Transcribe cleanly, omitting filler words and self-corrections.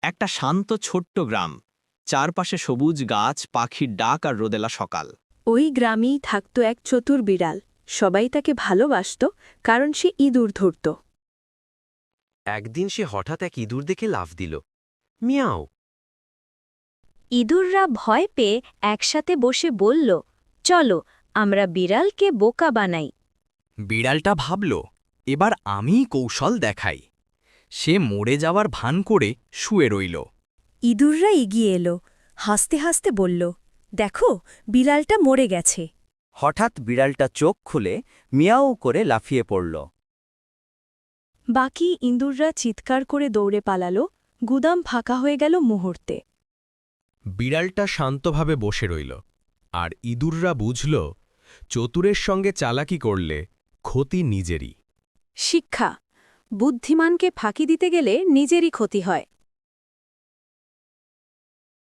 একটা শান্ত ছোট্ট গ্রাম, চারপাশে সবুজ গাছ, পাখির ডাক আর রোদেলা সকাল। ওই গ্রামেই থাকত এক চতুর বিড়াল। সবাই তাকে ভালোবাসত, কারণ সে ইঁদুর ধরত। একদিন সে হঠাৎ এক ইঁদুর দেখে লাফ দিল। মিয়াও! ইঁদুররা ভয় পেয়ে একসাথে বসে বলল, চলো আমরা বিড়ালকে বোকা বানাই। বিড়ালটা ভাবল, এবার আমিই কৌশল দেখাই। সে মরে যাওয়ার ভান করে শুয়ে রইল। ইঁদুররা এগিয়ে এলো, হাসতে হাসতে বলল, দেখো বিড়ালটা মরে গেছে। হঠাৎ বিড়ালটা চোখ খুলে মিয়াও করে লাফিয়ে পড়ল। বাকি ইঁদুররা চিৎকার করে দৌড়ে পালালো, গুদাম ফাঁকা হয়ে গেল মুহূর্তে। বিড়ালটা শান্তভাবে বসে রইল, আর ইঁদুররা বুঝল চতুরের সঙ্গে চালাকি করলে ক্ষতি নিজেরই। শিক্ষা: বুদ্ধিমানকে ফাঁকি দিতে গেলে নিজেরই ক্ষতি হয়।